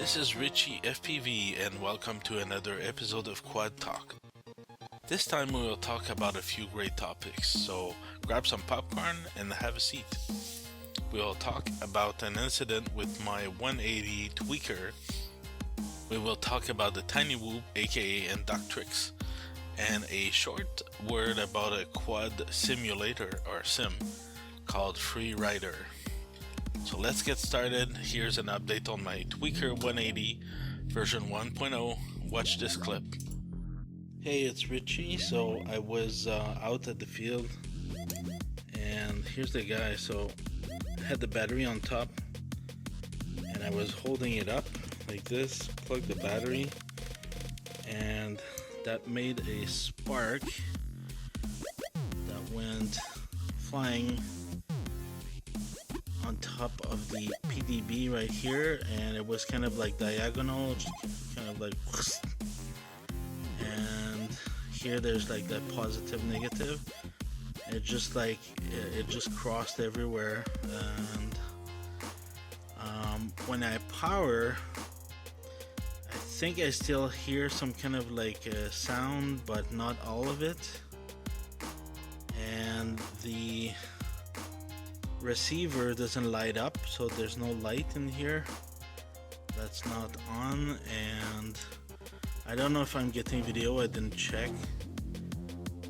This is Richie FPV and welcome to another episode of Quad Talk. This time we will talk about a few great topics, so grab some popcorn and have a seat. We will talk about an incident with my 180 tweaker. We will talk about the Tiny Whoop aka Inductrix, and a short word about a quad simulator or sim called FreeRider. So let's get started. Here's an update on my Tweaker 180 version 1.0. Watch this clip. Hey, it's Richie. So I was out at the field and here's the guy. So I had the battery on top and I was holding it up like this, plugged the battery, and that made a spark that went flying on top of the PDB right here, and it was kind of like diagonal, kind of like, and here there's like that positive negative. It just like it just crossed everywhere, and when I power, I think I still hear some kind of like a sound, but not all of it, and the receiver doesn't light up, so there's no light in here. That's not on, and I don't know if I'm getting video, I didn't check,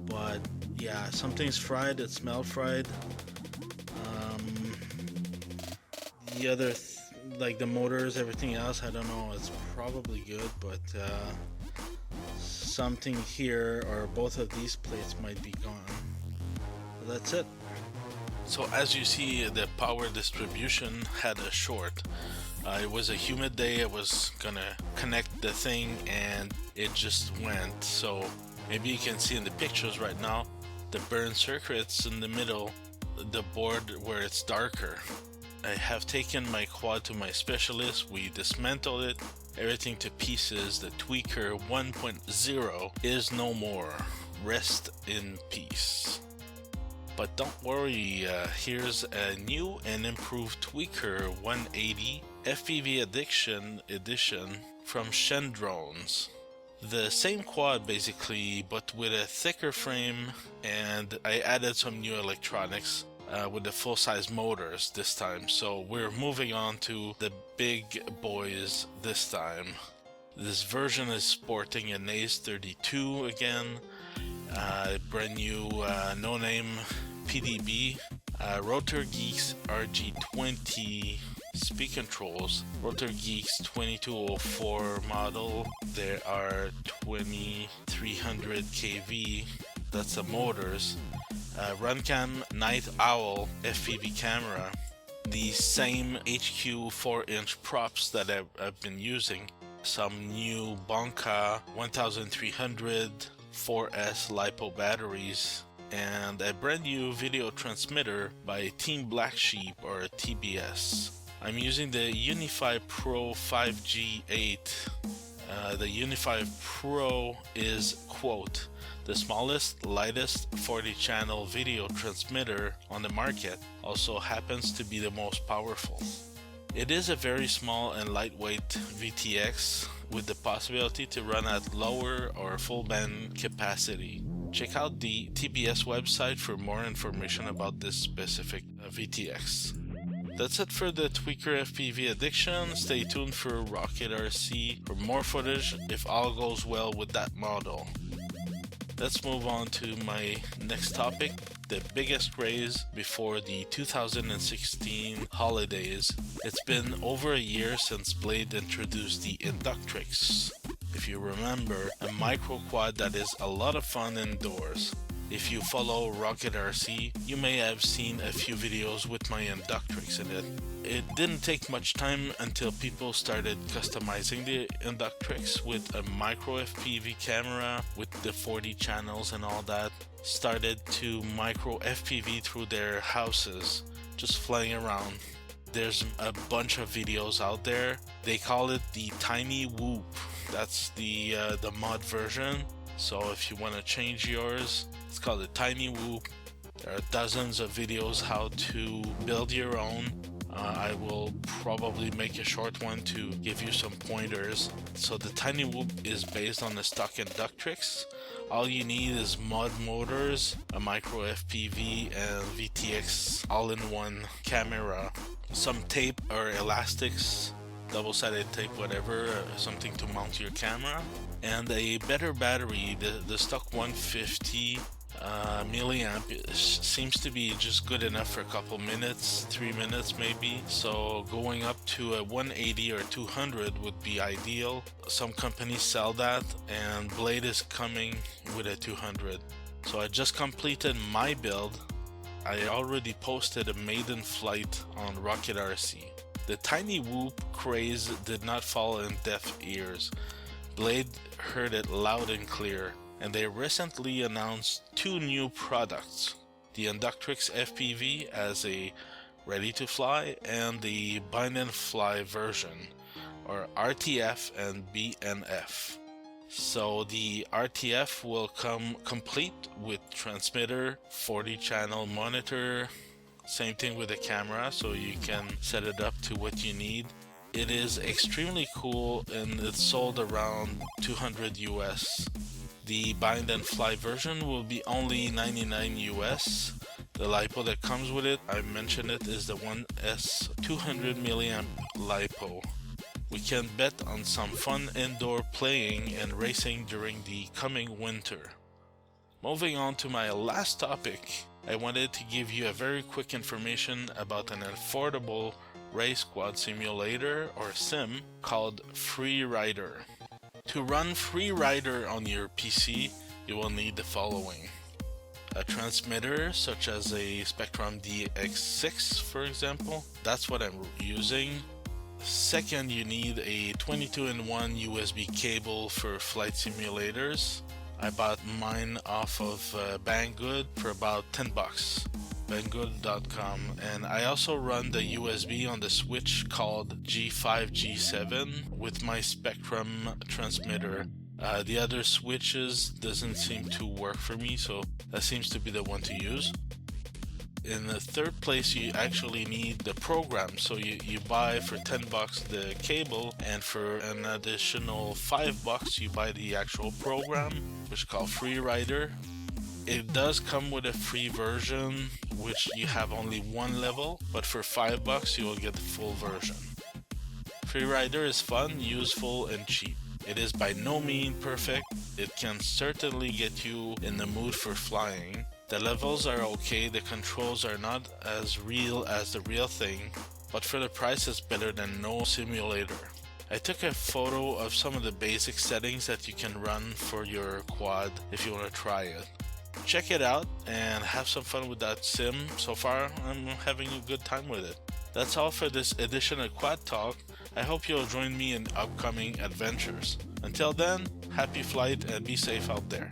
but yeah, something's fried. It smelled fried. The other like the motors, everything else, I don't know, it's probably good, but something here or both of these plates might be gone. But that's it. So as you see, the power distribution had a short. It was a humid day. I was gonna connect the thing and it just went. So maybe you can see in the pictures right now the burn circuits in the middle, the board where it's darker. I have taken my quad to my specialist. We dismantled it, everything to pieces. The Tweaker 1.0 is no more. Rest in peace. But don't worry, here's a new and improved Tweaker 180 FPV Addiction edition from Shen Drones. The same quad basically, but with a thicker frame, and I added some new electronics with the full-size motors this time. So we're moving on to the big boys this time. This version is sporting an Ace 32 again, brand new no-name PDB, Rotor Geeks RG20 speed controls, Rotor Geeks 2204 model. There are 2300 kV, that's the motors. Runcam Night Owl FPV camera, the same HQ 4-inch props that I've been using, some new Bonka 1300 4S LiPo batteries, and a brand new video transmitter by Team Black Sheep or TBS. I'm using the Unify Pro 5G8. The Unify Pro is, quote, the smallest, lightest 40-channel video transmitter on the market, also happens to be the most powerful. It is a very small and lightweight VTX with the possibility to run at lower or full band capacity. Check out the TBS website for more information about this specific VTX. That's it for the Tweaker FPV Addiction. Stay tuned for RockitRC for more footage if all goes well with that model. Let's move on to my next topic, the biggest craze before the 2016 holidays. It's been over a year since Blade introduced the Inductrix. If you remember, a micro quad that is a lot of fun indoors. If you follow RockitRC, you may have seen a few videos with my Inductrix in it. It didn't take much time until people started customizing the Inductrix with a micro FPV camera with the 40 channels and all that. Started to micro FPV through their houses, just flying around. There's a bunch of videos out there. They call it the Tiny Whoop. That's the mod version. So if you want to change yours, it's called the Tiny Whoop. There are dozens of videos how to build your own. I will probably make a short one to give you some pointers. So the tiny whoop is based on the stock Inductrix. All you need is mud motors, a micro FPV, and VTX all-in-one camera, some tape or elastics, double-sided tape, whatever, something to mount your camera, and a better battery. The stock 150 milliamp seems to be just good enough for a couple minutes, 3 minutes maybe. So going up to a 180 or 200 would be ideal. Some companies sell that, and Blade is coming with a 200. So I just completed my build. I already posted a maiden flight on RockitRC. The tiny whoop craze did not fall in deaf ears. Blade heard it loud and clear, and they recently announced 2 new products: the Inductrix FPV as a ready-to-fly and the bind and fly version, or RTF and BNF. So the RTF will come complete with transmitter, 40-channel monitor, same thing with the camera, so you can set it up to what you need. It is extremely cool, and it's sold around 200 US. The bind and fly version will be only 99 US. The LiPo that comes with it, I mentioned it, is the 1S 200 milliamp LiPo. We can bet on some fun indoor playing and racing during the coming winter. Moving on to my last topic, I wanted to give you a very quick information about an affordable race quad simulator or sim called FreeRider. To run FreeRider on your PC, you will need the following: a transmitter such as a Spectrum DX6, for example. That's what I'm using. Second, you need a 22-in-1 USB cable for flight simulators. I bought mine off of Banggood for about 10 bucks. Banggood.com. And I also run the USB on the switch called G5 G7 with my Spectrum transmitter. The other switches doesn't seem to work for me, so that seems to be the one to use. In the third place, you actually need the program. So you buy for 10 bucks the cable, and for an additional 5 bucks you buy the actual program, which is called FreeRider. It does come with a free version, which you have only one level, but for 5 bucks you will get the full version. FreeRider is fun, useful, and cheap. It is by no means perfect. It can certainly get you in the mood for flying. The levels are okay, the controls are not as real as the real thing, but for the price it's better than no simulator. I took a photo of some of the basic settings that you can run for your quad if you want to try it. Check it out and have some fun with that sim. So far, I'm having a good time with it. That's all for this edition of Quad Talk. I hope you'll join me in upcoming adventures. Until then, happy flight and be safe out there.